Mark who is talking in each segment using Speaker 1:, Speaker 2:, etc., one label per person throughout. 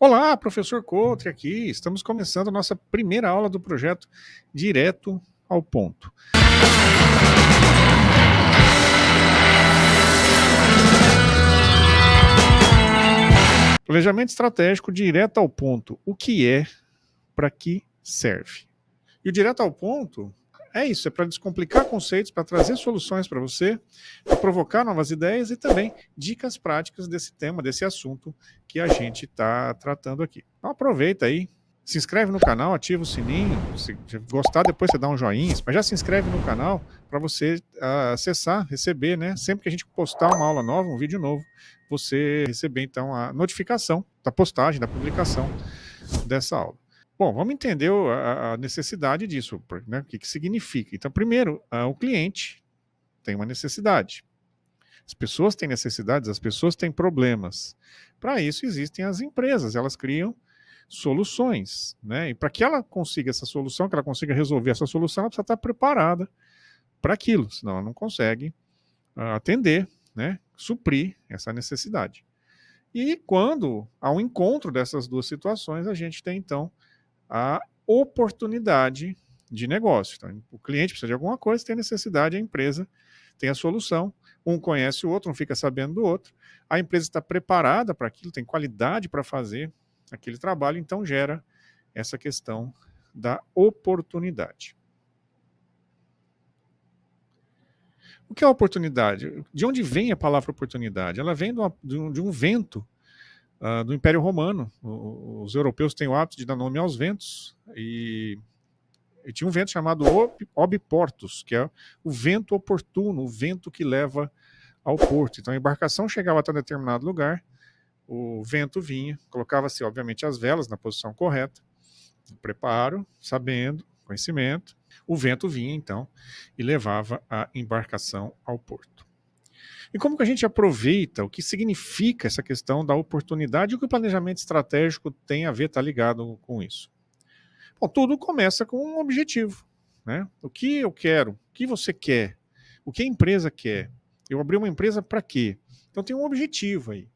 Speaker 1: Olá, professor Coutre aqui. Estamos começando a nossa primeira aula do projeto Direto ao Ponto. Planejamento estratégico direto ao ponto. O que é, para que serve? E o direto ao ponto é isso, é para descomplicar conceitos, para trazer soluções para você, para provocar novas ideias e também dicas práticas desse tema, desse assunto que a gente está tratando aqui. Então aproveita aí, se inscreve no canal, ativa o sininho, se gostar depois você dá um joinha, mas já se inscreve no canal para você acessar, receber, né? Sempre que a gente postar uma aula nova, um vídeo novo, você receber então a notificação da postagem, da publicação dessa aula. Bom, vamos entender a necessidade disso, né? O que significa. Então, primeiro, o cliente tem uma necessidade. As pessoas têm necessidades, as pessoas têm problemas. Para isso existem as empresas, elas criam soluções, né? E para que ela consiga essa solução, que ela consiga resolver essa solução, ela precisa estar preparada para aquilo, senão ela não consegue atender, né? Suprir essa necessidade. E quando há um encontro dessas duas situações, a gente tem então a oportunidade de negócio. Então, o cliente precisa de alguma coisa, tem necessidade, a empresa tem a solução, um conhece o outro, um fica sabendo do outro, a empresa está preparada para aquilo, tem qualidade para fazer aquele trabalho, então gera essa questão da oportunidade. O que é oportunidade? De onde vem a palavra oportunidade? Ela vem de um vento do Império Romano. Os europeus têm o hábito de dar nome aos ventos, e tinha um vento chamado Obiportus, que é o vento oportuno, o vento que leva ao porto. Então a embarcação chegava até um determinado lugar, o vento vinha, colocava-se obviamente as velas na posição correta, preparo, sabendo, conhecimento, o vento vinha então e levava a embarcação ao porto. E como que a gente aproveita, o que significa essa questão da oportunidade e o que o planejamento estratégico tem a ver, está ligado com isso? Bom, tudo começa com um objetivo, né? O que eu quero, o que você quer, o que a empresa quer. Eu abri uma empresa para quê? Então tem um objetivo aí,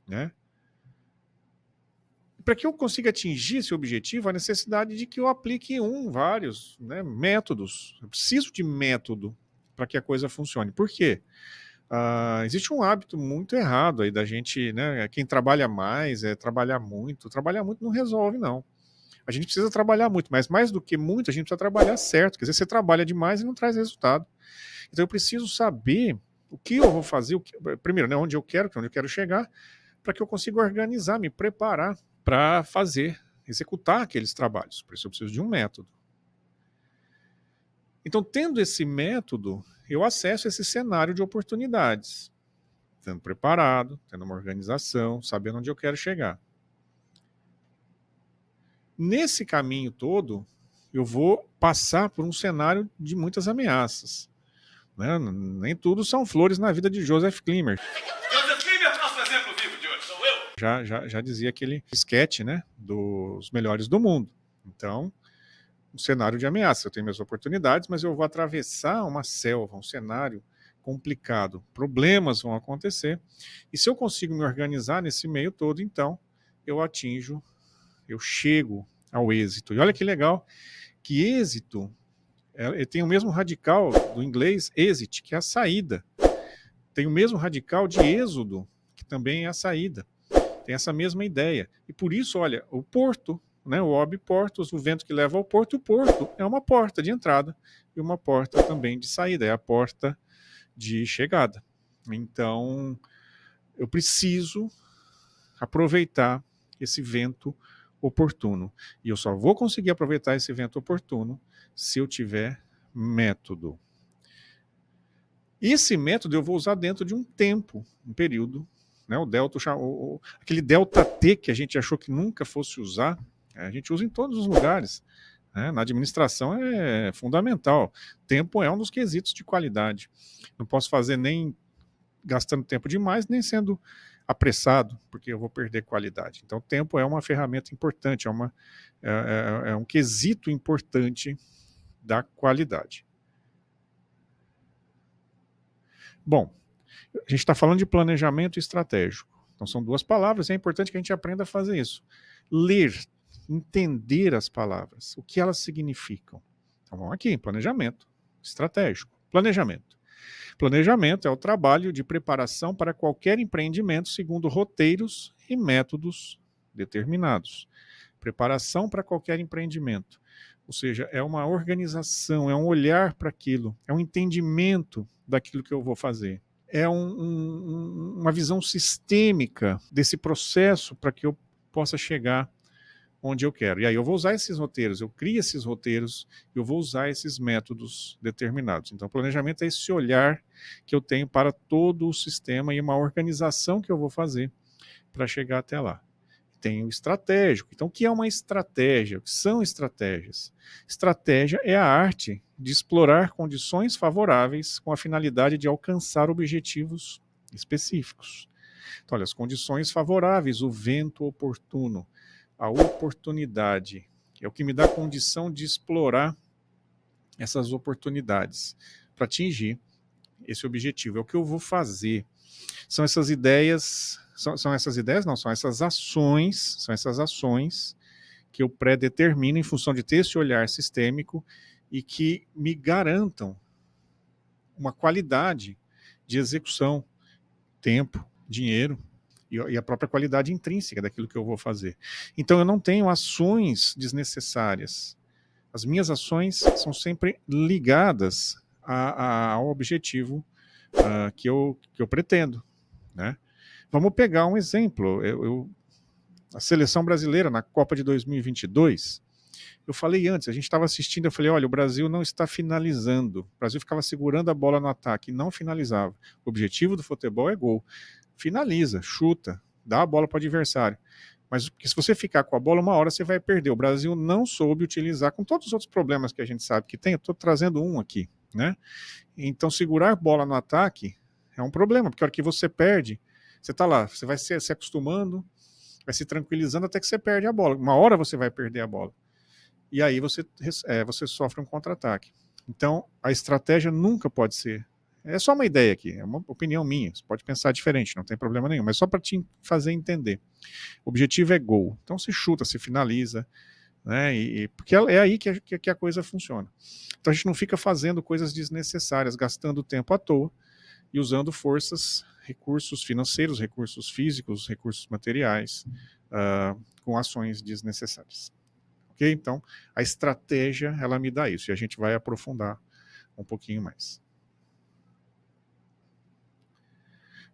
Speaker 1: né? Para que eu consiga atingir esse objetivo, a necessidade de que eu aplique vários, né, métodos. Eu preciso de método para que a coisa funcione. Por quê? Existe um hábito muito errado aí da gente, né? Quem trabalha mais trabalhar muito. Trabalhar muito não resolve, não. A gente precisa trabalhar muito, mas mais do que muito, a gente precisa trabalhar certo. Quer dizer, você trabalha demais e não traz resultado. Então eu preciso saber o que eu vou fazer, primeiro, né, onde eu quero chegar, para que eu consiga organizar, me preparar para fazer, executar aqueles trabalhos. Por isso eu preciso de um método. Então, tendo esse método, eu acesso esse cenário de oportunidades, estando preparado, tendo uma organização, sabendo onde eu quero chegar. Nesse caminho todo, eu vou passar por um cenário de muitas ameaças. Né? Nem tudo são flores na vida de Joseph Klimmer.
Speaker 2: Joseph Klimmer, nosso exemplo vivo de hoje, sou eu.
Speaker 1: Já dizia aquele sketch, né, dos melhores do mundo. Então, um cenário de ameaça. Eu tenho minhas oportunidades, mas eu vou atravessar uma selva, um cenário complicado. Problemas vão acontecer. E se eu consigo me organizar nesse meio todo, então eu chego ao êxito. E olha que legal que êxito tem o mesmo radical do inglês exit, que é a saída. Tem o mesmo radical de êxodo, que também é a saída. Tem essa mesma ideia. E por isso, olha, o porto, né, o obiportus, o vento que leva ao porto, o porto é uma porta de entrada e uma porta também de saída, é a porta de chegada. Então, eu preciso aproveitar esse vento oportuno. E eu só vou conseguir aproveitar esse vento oportuno se eu tiver método. E esse método eu vou usar dentro de um tempo, um período, né? Aquele delta T que a gente achou que nunca fosse usar, a gente usa em todos os lugares. Né? Na administração é fundamental. Tempo é um dos quesitos de qualidade. Não posso fazer nem gastando tempo demais, nem sendo apressado, porque eu vou perder qualidade. Então, tempo é uma ferramenta importante, é um quesito importante da qualidade. Bom, a gente está falando de planejamento estratégico. Então, são duas palavras, e é importante que a gente aprenda a fazer isso. ler, entender as palavras, o que elas significam. Então vamos aqui, planejamento estratégico. Planejamento. Planejamento é o trabalho de preparação para qualquer empreendimento segundo roteiros e métodos determinados. Preparação para qualquer empreendimento. Ou seja, é uma organização, é um olhar para aquilo, é um entendimento daquilo que eu vou fazer. É uma visão sistêmica desse processo para que eu possa chegar onde eu quero. E aí eu vou usar esses roteiros, eu crio esses roteiros, eu vou usar esses métodos determinados. Então, planejamento é esse olhar que eu tenho para todo o sistema e uma organização que eu vou fazer para chegar até lá. Tem o estratégico. Então, o que é uma estratégia? O que são estratégias? Estratégia é a arte de explorar condições favoráveis com a finalidade de alcançar objetivos específicos. Então, olha, as condições favoráveis, o vento oportuno, a oportunidade, é o que me dá a condição de explorar essas oportunidades para atingir esse objetivo. É o que eu vou fazer. São essas ideias, são essas ações que eu pré-determino em função de ter esse olhar sistêmico e que me garantam uma qualidade de execução, tempo, dinheiro, e a própria qualidade intrínseca daquilo que eu vou fazer. Então eu não tenho ações desnecessárias. As minhas ações são sempre ligadas ao objetivo que eu pretendo, né? Vamos pegar um exemplo. A seleção brasileira na Copa de 2022, eu falei antes, a gente estava assistindo, eu falei, olha, o Brasil não está finalizando. O Brasil ficava segurando a bola no ataque e não finalizava. O objetivo do futebol é gol. Finaliza, chuta, dá a bola para o adversário. Mas se você ficar com a bola, uma hora você vai perder. O Brasil não soube utilizar, com todos os outros problemas que a gente sabe que tem, eu estou trazendo um aqui, né? Então, segurar a bola no ataque é um problema, porque a hora que você perde, você está lá, você vai se acostumando, vai se tranquilizando até que você perde a bola. Uma hora você vai perder a bola. E aí você sofre um contra-ataque. Então, a estratégia nunca pode ser. É só uma ideia aqui, é uma opinião minha. Você pode pensar diferente, não tem problema nenhum, mas só para te fazer entender. O objetivo é gol. Então, se chuta, se finaliza, né? Porque é aí que a coisa funciona. Então, a gente não fica fazendo coisas desnecessárias, gastando tempo à toa e usando forças, recursos financeiros, recursos físicos, recursos materiais, com ações desnecessárias. Ok? Então, a estratégia, ela me dá isso, e a gente vai aprofundar um pouquinho mais.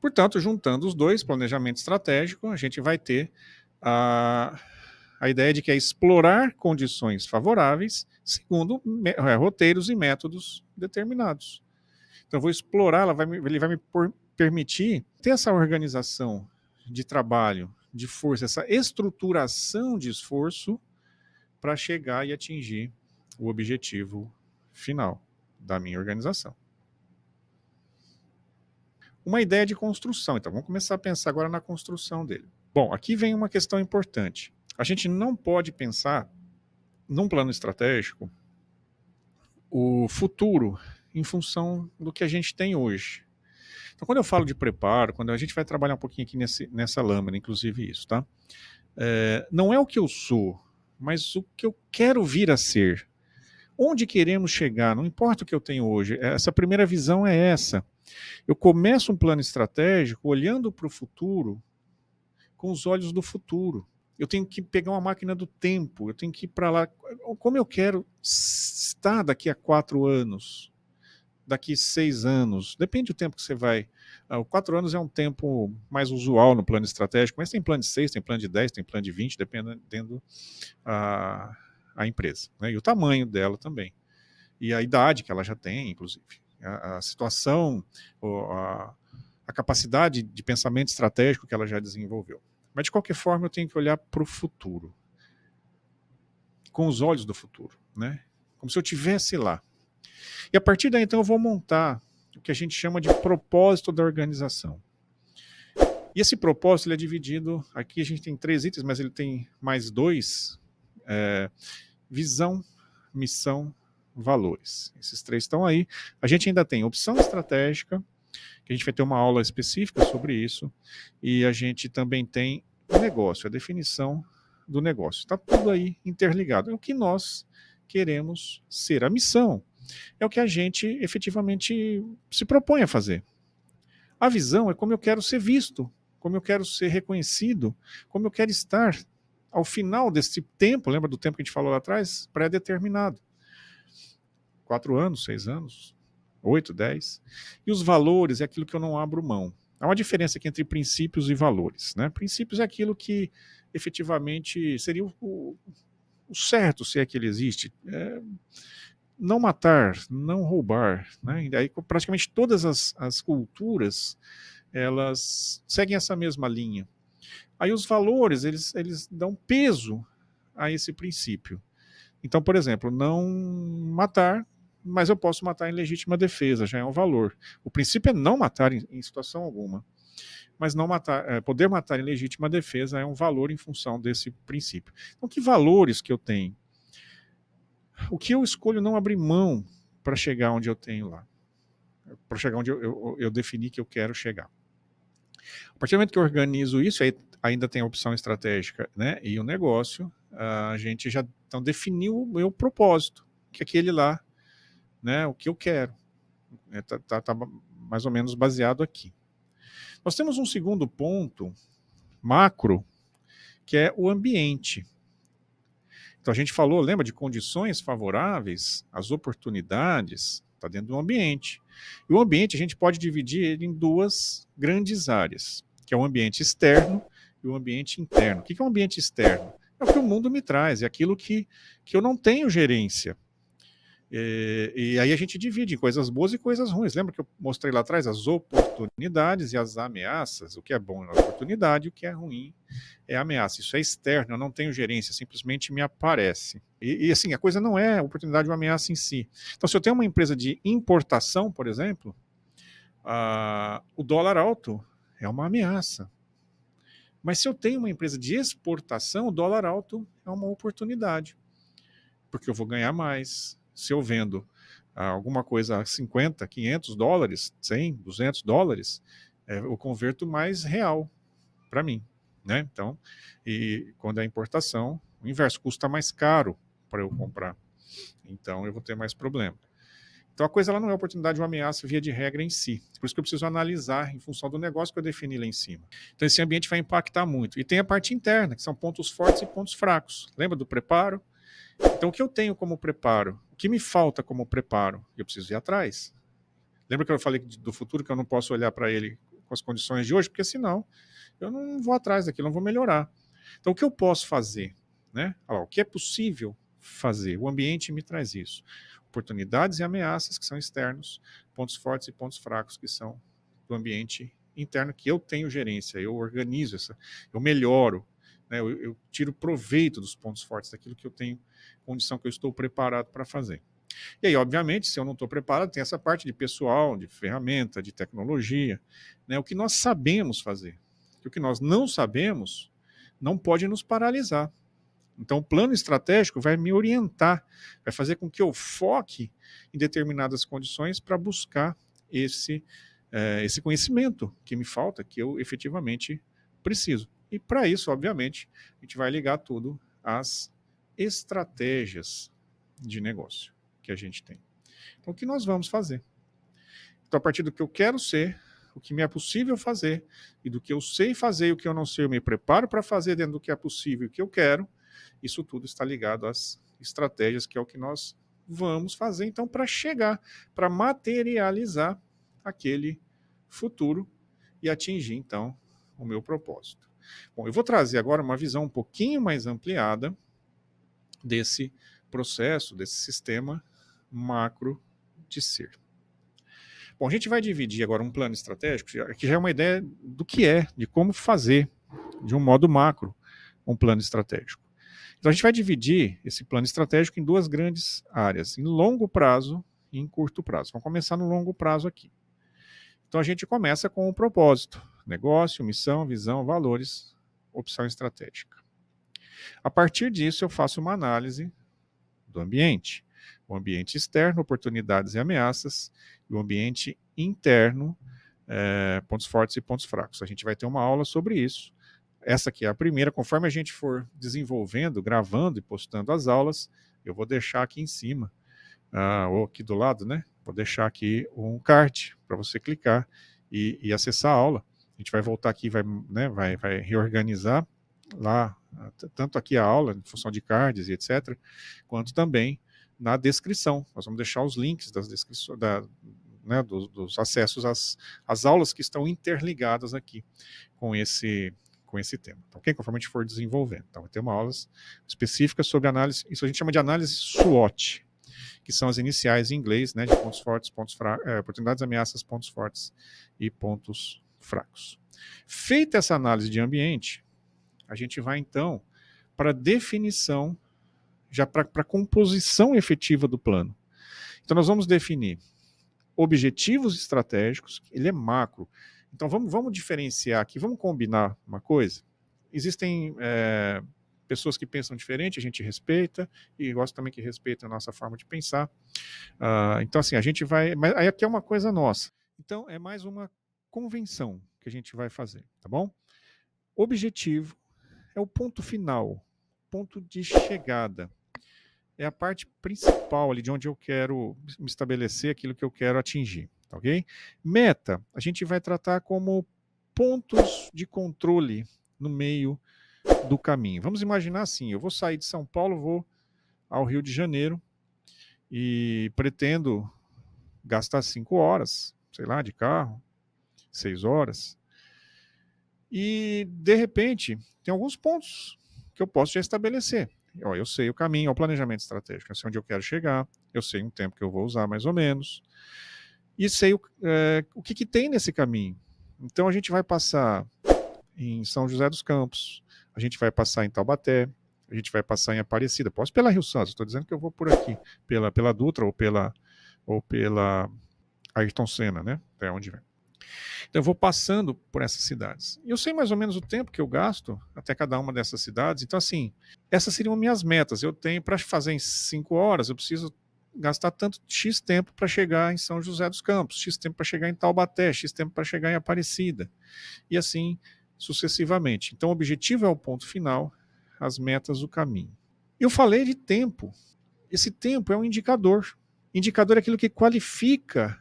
Speaker 1: Portanto, juntando os dois, planejamento estratégico, a gente vai ter a ideia de que é explorar condições favoráveis segundo roteiros e métodos determinados. Então, eu vou explorar, ele vai me permitir ter essa organização de trabalho, de força, essa estruturação de esforço para chegar e atingir o objetivo final da minha organização. Uma ideia de construção. Então, vamos começar a pensar agora na construção dele. Bom, aqui vem uma questão importante. A gente não pode pensar, num plano estratégico, o futuro em função do que a gente tem hoje. Então, quando eu falo de preparo, quando a gente vai trabalhar um pouquinho aqui nessa lâmina, inclusive isso, tá? Não é o que eu sou, mas o que eu quero vir a ser. Onde queremos chegar, não importa o que eu tenho hoje. Essa primeira visão é essa. Eu começo um plano estratégico olhando para o futuro com os olhos do futuro. Eu tenho que pegar uma máquina do tempo, eu tenho que ir para lá. Como eu quero estar daqui a 4 anos, daqui 6 anos, depende do tempo que você vai. 4 anos é um tempo mais usual no plano estratégico, mas tem plano de 6, tem plano de 10, tem plano de 20, dependendo a empresa, né? E o tamanho dela também. E a idade que ela já tem, inclusive. A situação, a capacidade de pensamento estratégico que ela já desenvolveu. Mas, de qualquer forma, eu tenho que olhar para o futuro. Com os olhos do futuro, né? Como se eu estivesse lá. E a partir daí, então, eu vou montar o que a gente chama de propósito da organização. E esse propósito ele é dividido, aqui a gente tem 3 itens, mas ele tem mais 2, visão, missão, valores. Esses 3 estão aí. A gente ainda tem opção estratégica, que a gente vai ter uma aula específica sobre isso, e a gente também tem o negócio, a definição do negócio. Está tudo aí interligado. É o que nós queremos ser. A missão é o que a gente efetivamente se propõe a fazer. A visão é como eu quero ser visto, como eu quero ser reconhecido, como eu quero estar ao final desse tempo, lembra do tempo que a gente falou lá atrás? Pré-determinado. 4 anos, 6 anos, 8, 10. E os valores é aquilo que eu não abro mão. Há uma diferença aqui entre princípios e valores. Né? Princípios é aquilo que efetivamente seria o certo, se é que ele existe. Não matar, não roubar. Né? E aí praticamente todas as culturas elas seguem essa mesma linha. Aí os valores, eles dão peso a esse princípio. Então, por exemplo, não matar, mas eu posso matar em legítima defesa, já é um valor. O princípio é não matar em situação alguma, mas não matar, poder matar em legítima defesa é um valor em função desse princípio. Então, que valores que eu tenho? O que eu escolho não abrir mão para chegar onde eu tenho lá? Para chegar onde eu defini que eu quero chegar. A partir do momento que eu organizo isso, aí ainda tem a opção estratégica, né, e o negócio, a gente já então definiu o meu propósito, que é aquele lá, né, o que eu quero. Tá mais ou menos baseado aqui. Nós temos um segundo ponto, macro, que é o ambiente. Então a gente falou, lembra, de condições favoráveis, as oportunidades, está dentro do ambiente. E o ambiente a gente pode dividir ele em duas grandes áreas, que é o ambiente externo e o ambiente interno. O que é o ambiente externo? É o que o mundo me traz, é aquilo que eu não tenho gerência. E aí a gente divide em coisas boas e coisas ruins. Lembra que eu mostrei lá atrás as oportunidades e as ameaças? O que é bom é a oportunidade, o que é ruim é a ameaça. Isso é externo, eu não tenho gerência, simplesmente me aparece. E assim, a coisa não é oportunidade ou ameaça em si. Então, se eu tenho uma empresa de importação, por exemplo, o dólar alto é uma ameaça. Mas se eu tenho uma empresa de exportação, o dólar alto é uma oportunidade. Porque eu vou ganhar mais. Se eu vendo alguma coisa a 50, 500 dólares, 100, 200 dólares, eu converto mais real para mim. Né? Então, e quando é importação, o inverso, custa mais caro para eu comprar. Então, eu vou ter mais problema. Então, a coisa ela não é oportunidade ou ameaça via de regra em si. Por isso que eu preciso analisar em função do negócio que eu defini lá em cima. Então, esse ambiente vai impactar muito. E tem a parte interna, que são pontos fortes e pontos fracos. Lembra do preparo? Então, o que eu tenho como preparo? O que me falta como preparo? Eu preciso ir atrás. Lembra que eu falei do futuro que eu não posso olhar para ele com as condições de hoje? Porque senão eu não vou atrás daquilo, não vou melhorar. Então, o que eu posso fazer? Né? O que é possível fazer? O ambiente me traz isso. Oportunidades e ameaças, que são externos, pontos fortes e pontos fracos, que são do ambiente interno, que eu tenho gerência, eu organizo, eu melhoro, né? Eu tiro proveito dos pontos fortes, daquilo que eu tenho condição, que eu estou preparado para fazer. E aí, obviamente, se eu não estou preparado, tem essa parte de pessoal, de ferramenta, de tecnologia, né? O que nós sabemos fazer. E o que nós não sabemos não pode nos paralisar. Então, o plano estratégico vai me orientar, vai fazer com que eu foque em determinadas condições para buscar esse conhecimento que me falta, que eu efetivamente preciso. E para isso, obviamente, a gente vai ligar tudo às estratégias de negócio que a gente tem. Então, o que nós vamos fazer? Então, a partir do que eu quero ser, o que me é possível fazer, e do que eu sei fazer e o que eu não sei, eu me preparo para fazer dentro do que é possível e o que eu quero. Isso tudo está ligado às estratégias, que é o que nós vamos fazer, então, para chegar, para materializar aquele futuro e atingir, então, o meu propósito. Bom, eu vou trazer agora uma visão um pouquinho mais ampliada desse processo, desse sistema macro de ser. Bom, a gente vai dividir agora um plano estratégico, que já é uma ideia do que é, de como fazer, de um modo macro, um plano estratégico. Então a gente vai dividir esse plano estratégico em duas grandes áreas, em longo prazo e em curto prazo. Vamos começar no longo prazo aqui. Então a gente começa com o propósito, negócio, missão, visão, valores, opção estratégica. A partir disso eu faço uma análise do ambiente. O ambiente externo, oportunidades e ameaças, e o ambiente interno, pontos fortes e pontos fracos. A gente vai ter uma aula sobre isso essa aqui é a primeira. Conforme a gente for desenvolvendo, gravando e postando as aulas, eu vou deixar aqui em cima, ou aqui do lado, né? Vou deixar aqui um card para você clicar e acessar a aula. A gente vai voltar aqui, vai reorganizar lá, tanto aqui a aula, em função de cards e etc., quanto também na descrição. Nós vamos deixar os links das descrições, dos acessos às aulas que estão interligadas aqui com esse tema, ok? Conforme a gente for desenvolvendo. Então, vai ter uma aula específica sobre análise, isso a gente chama de análise SWOT, que são as iniciais em inglês, né, de pontos fortes, pontos fracos, oportunidades, ameaças, pontos fortes e pontos fracos. Feita essa análise de ambiente, a gente vai então para definição, já para a composição efetiva do plano. Então nós vamos definir objetivos estratégicos, ele é macro. Então vamos diferenciar aqui, vamos combinar uma coisa. Existem pessoas que pensam diferente, a gente respeita, e gosto também que respeitem a nossa forma de pensar. Então assim, a gente vai... Mas aí aqui é uma coisa nossa. Então é mais uma convenção que a gente vai fazer, tá bom? Objetivo é o ponto final, ponto de chegada. É a parte principal ali de onde eu quero me estabelecer, aquilo que eu quero atingir, tá ok? Meta, a gente vai tratar como pontos de controle no meio do caminho. Vamos imaginar assim, eu vou sair de São Paulo, vou ao Rio de Janeiro e pretendo gastar 5 horas, sei lá, de carro, 6 horas. E, de repente, tem alguns pontos que eu posso já estabelecer. Eu sei o caminho, é o planejamento estratégico, eu sei onde eu quero chegar, eu sei um tempo que eu vou usar mais ou menos, e sei o que tem nesse caminho. Então a gente vai passar em São José dos Campos, a gente vai passar em Taubaté, a gente vai passar em Aparecida, posso pela Rio Santos, estou dizendo que eu vou por aqui, pela Dutra ou pela Ayrton Senna, né? Até onde vem. Então eu vou passando por essas cidades. E eu sei mais ou menos o tempo que eu gasto até cada uma dessas cidades. Então, assim, essas seriam minhas metas. Eu tenho, para fazer em 5 horas, eu preciso gastar tanto X tempo para chegar em São José dos Campos, X tempo para chegar em Taubaté, X tempo para chegar em Aparecida. E assim sucessivamente. Então o objetivo é o ponto final, as metas o caminho. Eu falei de tempo. Esse tempo é um indicador. Indicador é aquilo que qualifica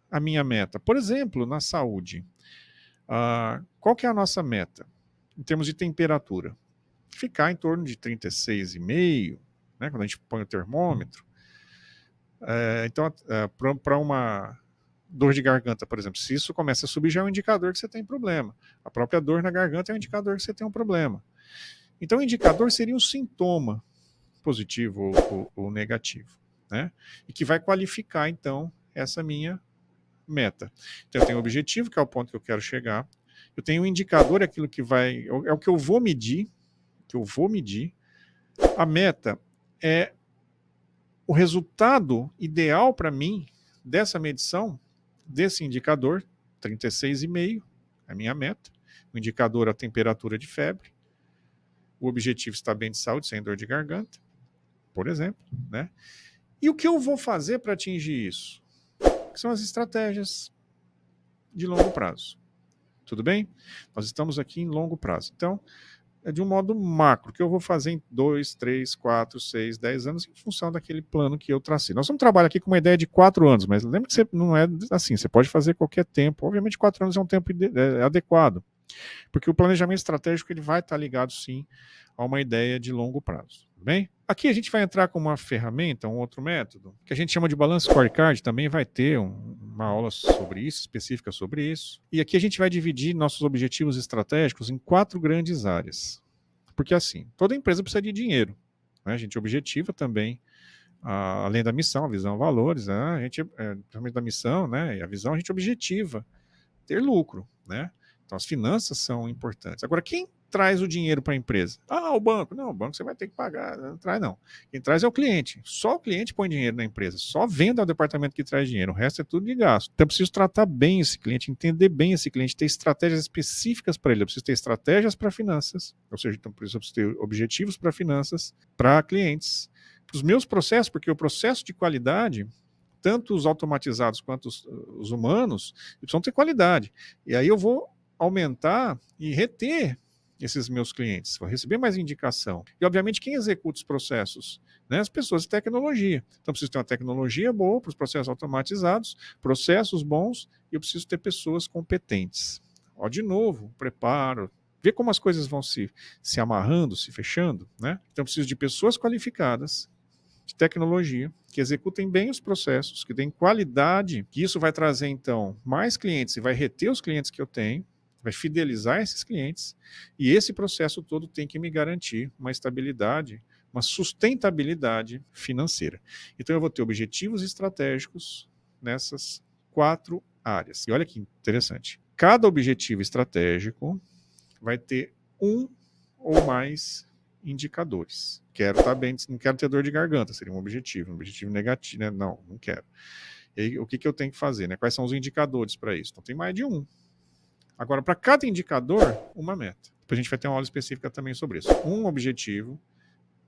Speaker 1: a minha meta. Por exemplo, na saúde, qual que é a nossa meta em termos de temperatura? Ficar em torno de 36,5, né, quando a gente põe o termômetro. Então, para uma dor de garganta, por exemplo, se isso começa a subir, já é um indicador que você tem problema. A própria dor na garganta é um indicador que você tem um problema. Então, o indicador seria um sintoma positivo ou negativo, né? E que vai qualificar, então, essa minha meta. Então eu tenho um objetivo, que é o ponto que eu quero chegar. Eu tenho um indicador, aquilo que vai... É o que eu vou medir. A meta é o resultado ideal para mim dessa medição, desse indicador, 36,5, é a minha meta. O indicador é a temperatura de febre. O objetivo está bem de saúde, sem dor de garganta, por exemplo, né? E o que eu vou fazer para atingir isso? Que são as estratégias de longo prazo. Tudo bem? Nós estamos aqui em longo prazo. Então, é de um modo macro, que eu vou fazer em 2, 3, 4, 6, 10 anos, em função daquele plano que eu tracei. Nós vamos trabalhar aqui com uma ideia de 4 anos, mas lembre que você não é assim, você pode fazer qualquer tempo. Obviamente, 4 anos é um tempo adequado, porque o planejamento estratégico ele vai estar ligado, sim, a uma ideia de longo prazo. Tudo bem? Aqui a gente vai entrar com uma ferramenta, um outro método, que a gente chama de Balance Scorecard, também vai ter uma aula sobre isso, específica sobre isso. E aqui a gente vai dividir nossos objetivos estratégicos em 4 grandes áreas. Porque assim, toda empresa precisa de dinheiro, né? A gente objetiva também, além da missão, a visão, valores, né? A gente, principalmente da missão, né? E a visão, a gente objetiva ter lucro, né? Então as finanças são importantes. Agora, quem traz o dinheiro para a empresa? O banco. Não, o banco você vai ter que pagar. Não traz, não. Quem traz é o cliente. Só o cliente põe dinheiro na empresa. Só venda é o departamento que traz dinheiro. O resto é tudo de gasto. Então eu preciso tratar bem esse cliente, entender bem esse cliente, ter estratégias específicas para ele. Eu preciso ter estratégias para finanças. Ou seja, então, por isso eu preciso ter objetivos para finanças, para clientes. Para os meus processos, porque o processo de qualidade, tanto os automatizados quanto os humanos, precisam ter qualidade. E aí eu vou aumentar e reter esses meus clientes, vou receber mais indicação. E, obviamente, quem executa os processos? Né? As pessoas de tecnologia. Então, eu preciso ter uma tecnologia boa para os processos automatizados, processos bons, e eu preciso ter pessoas competentes. Ó, de novo, preparo, ver como as coisas vão se amarrando, se fechando. Né? Então, eu preciso de pessoas qualificadas, de tecnologia, que executem bem os processos, que deem qualidade, que isso vai trazer, então, mais clientes e vai reter os clientes que eu tenho, vai fidelizar esses clientes, e esse processo todo tem que me garantir uma estabilidade, uma sustentabilidade financeira. Então eu vou ter objetivos estratégicos nessas 4 áreas. E olha que interessante. Cada objetivo estratégico vai ter um ou mais indicadores. Quero estar bem, não quero ter dor de garganta, seria um objetivo negativo, né? Não quero. E aí, o que eu tenho que fazer, né? Quais são os indicadores para isso? Então tem mais de um. Agora, para cada indicador, uma meta. Depois a gente vai ter uma aula específica também sobre isso. Um objetivo,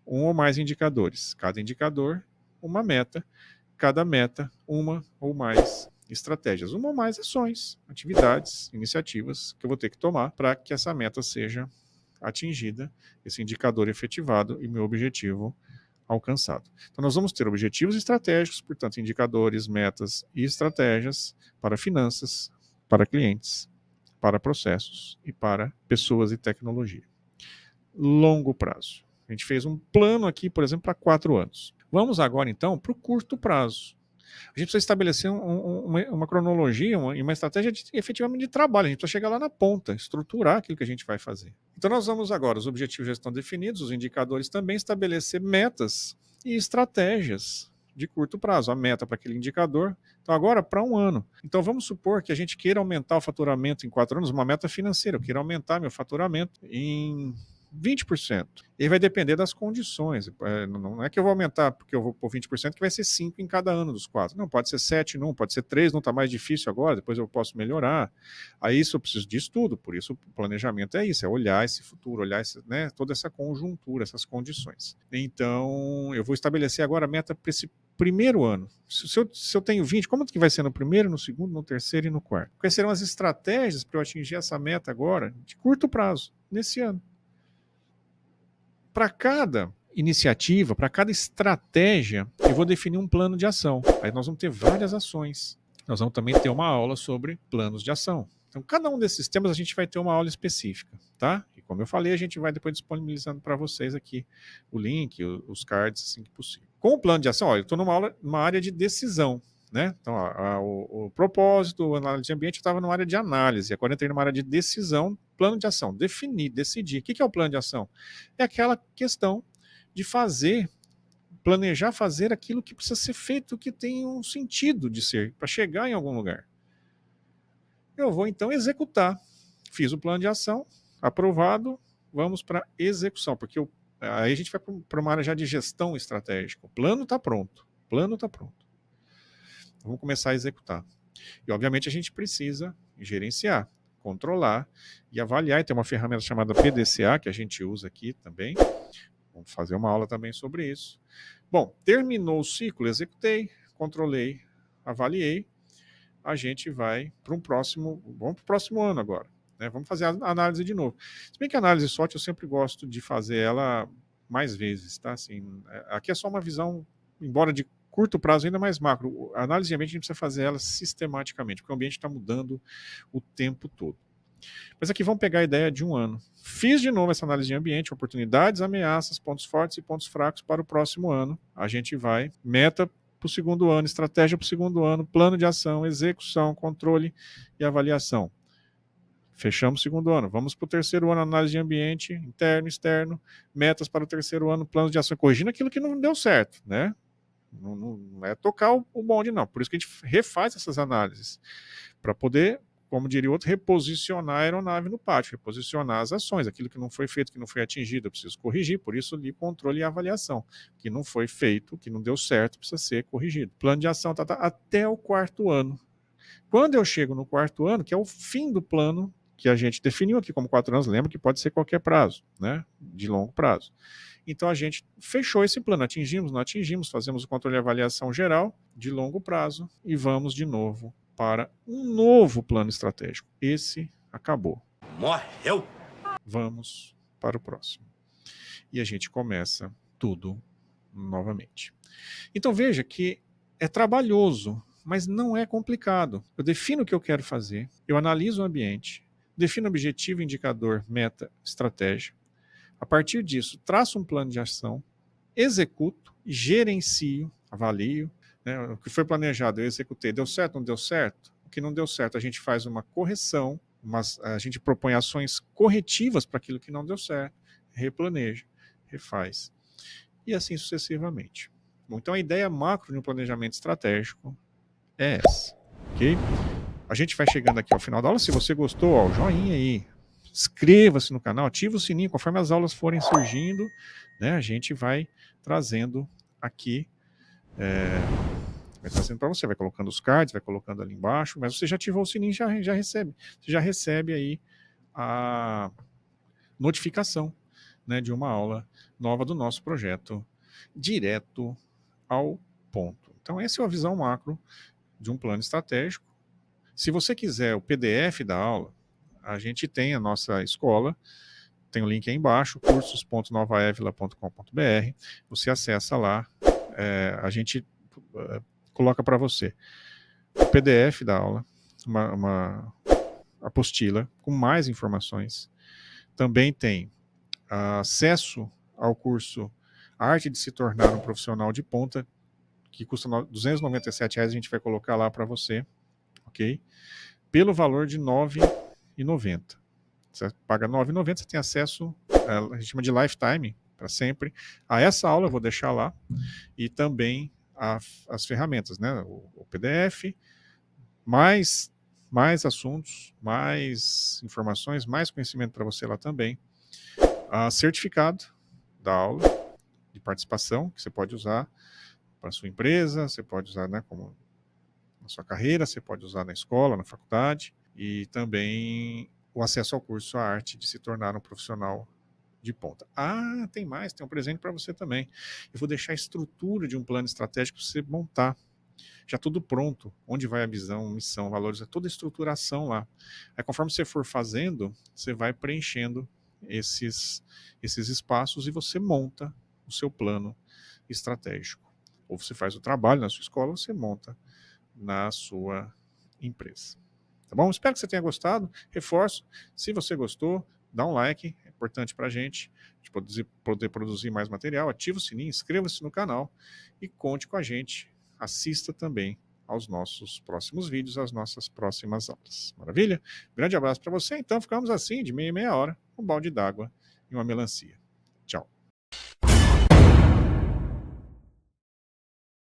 Speaker 1: um ou mais indicadores. Cada indicador, uma meta. Cada meta, uma ou mais estratégias. Uma ou mais ações, atividades, iniciativas que eu vou ter que tomar para que essa meta seja atingida, esse indicador efetivado e meu objetivo alcançado. Então, nós vamos ter objetivos estratégicos, portanto, indicadores, metas e estratégias para finanças, para clientes, para processos e para pessoas e tecnologia. Longo prazo. A gente fez um plano aqui, por exemplo, para 4 anos. Vamos agora, então, para o curto prazo. A gente precisa estabelecer uma cronologia e uma estratégia efetivamente de trabalho. A gente precisa chegar lá na ponta, estruturar aquilo que a gente vai fazer. Então nós vamos agora, os objetivos já estão definidos, os indicadores também, estabelecer metas e estratégias de curto prazo. A meta para aquele indicador, então agora para 1 ano. Então vamos supor que a gente queira aumentar o faturamento em 4 anos, uma meta financeira, eu queira aumentar meu faturamento em 20%. E vai depender das condições. Não é que eu vou aumentar porque eu vou por 20%, que vai ser 5 em cada ano dos 4. Não, pode ser 7 num, pode ser 3, não está mais difícil agora, depois eu posso melhorar. Aí isso eu preciso de estudo, por isso o planejamento é isso, é olhar esse futuro, olhar né, toda essa conjuntura, essas condições. Então, eu vou estabelecer agora a meta para esse primeiro ano. Se eu tenho 20, como que vai ser no primeiro, no segundo, no terceiro e no quarto? Quais serão as estratégias para eu atingir essa meta agora, de curto prazo, nesse ano? Para cada iniciativa, para cada estratégia, eu vou definir um plano de ação. Aí nós vamos ter várias ações. Nós vamos também ter uma aula sobre planos de ação. Então, cada um desses temas a gente vai ter uma aula específica, tá? E como eu falei, a gente vai depois disponibilizando para vocês aqui o link, os cards, assim que possível. Com o plano de ação, ó, eu estou numa área de decisão, né? Então, o propósito, a análise de ambiente, eu estava numa área de análise, agora eu entrei numa área de decisão, plano de ação, definir, decidir. O que é o plano de ação? É aquela questão de planejar fazer aquilo que precisa ser feito, que tem um sentido de ser, para chegar em algum lugar. Eu vou então executar. Fiz o plano de ação, aprovado, vamos para execução, porque aí a gente vai para uma área já de gestão estratégica. O plano está pronto. Vamos começar a executar. E, obviamente, a gente precisa gerenciar, controlar e avaliar. E tem uma ferramenta chamada PDCA, que a gente usa aqui também. Vamos fazer uma aula também sobre isso. Bom, terminou o ciclo, executei, controlei, avaliei. A gente vai para vamos para o próximo ano agora. Né? Vamos fazer a análise de novo. Se bem que a análise SWOT eu sempre gosto de fazer ela mais vezes. Tá? Assim, aqui é só uma visão, embora de curto prazo ainda mais macro. A análise de ambiente a gente precisa fazer ela sistematicamente, porque o ambiente está mudando o tempo todo. Mas aqui vamos pegar a ideia de 1 ano. Fiz de novo essa análise de ambiente, oportunidades, ameaças, pontos fortes e pontos fracos para o próximo ano. A gente vai, meta para o segundo ano, estratégia para o segundo ano, plano de ação, execução, controle e avaliação. Fechamos o segundo ano. Vamos para o terceiro ano, análise de ambiente, interno, externo, metas para o terceiro ano, plano de ação, corrigindo aquilo que não deu certo, né? Não é tocar o bonde, não. Por isso que a gente refaz essas análises, para poder, como diria o outro, reposicionar a aeronave no pátio, reposicionar as ações, aquilo que não foi feito, que não foi atingido, eu preciso corrigir, por isso ali controle e avaliação. Que não foi feito, que não deu certo, precisa ser corrigido. Plano de ação tá até o 4º ano. Quando eu chego no 4º ano, que é o fim do plano, que a gente definiu aqui como 4 anos, lembra que pode ser qualquer prazo, né? De longo prazo. Então a gente fechou esse plano, atingimos, não atingimos, fazemos o controle e avaliação geral de longo prazo e vamos de novo para um novo plano estratégico. Esse acabou.
Speaker 2: Morreu!
Speaker 1: vamos para o próximo. E a gente começa tudo novamente. Então veja que é trabalhoso, mas não é complicado. Eu defino o que eu quero fazer, eu analiso o ambiente, defino objetivo, indicador, meta, estratégia. A partir disso, traço um plano de ação, executo, gerencio, avalio. Né? O que foi planejado, eu executei. Deu certo, não deu certo? O que não deu certo, a gente faz uma correção, a gente propõe ações corretivas para aquilo que não deu certo, replaneja, refaz. E assim sucessivamente. Bom, então a ideia macro de um planejamento estratégico é essa, ok? A gente vai chegando aqui ao final da aula. Se você gostou, ó, joinha aí, inscreva-se no canal, ativa o sininho, conforme as aulas forem surgindo, né, a gente vai trazendo aqui, vai trazendo para você, vai colocando os cards, vai colocando ali embaixo, mas você já ativou o sininho, já recebe, você já recebe aí a notificação, né, de uma aula nova do nosso projeto, direto ao ponto. Então essa é a visão macro de um plano estratégico. Se você quiser o PDF da aula, a gente tem a nossa escola, tem o link aí embaixo, cursos.novaevila.com.br, você acessa lá, a gente coloca para você o PDF da aula, uma apostila com mais informações. Também tem acesso ao curso Arte de se tornar um profissional de ponta, que custa R$ 297, a gente vai colocar lá para você, ok? Pelo valor de R$ 9,90. Você paga R$ 9,90, você tem acesso, a gente chama de lifetime, para sempre, a essa aula, eu vou deixar lá, e também as ferramentas, né? O PDF, mais assuntos, mais informações, mais conhecimento para você lá também. Certificado da aula, de participação, que você pode usar para a sua empresa, você pode usar, né, como na sua carreira, você pode usar na escola, na faculdade, e também o acesso ao curso A Arte de se tornar um profissional de ponta. Tem mais, tem um presente para você também. Eu vou deixar a estrutura de um plano estratégico para você montar, já tudo pronto, onde vai a visão, missão, valores, é toda a estruturação lá. Aí conforme você for fazendo, você vai preenchendo esses espaços e você monta o seu plano estratégico. Ou você faz o trabalho na sua escola, ou você monta na sua empresa. Tá bom? Espero que você tenha gostado. Reforço, se você gostou, dá um like, é importante para a gente poder produzir mais material. Ativa o sininho, inscreva-se no canal e conte com a gente. Assista também aos nossos próximos vídeos, às nossas próximas aulas. Maravilha? Grande abraço para você. Então ficamos assim, de meia hora, um balde d'água e uma melancia.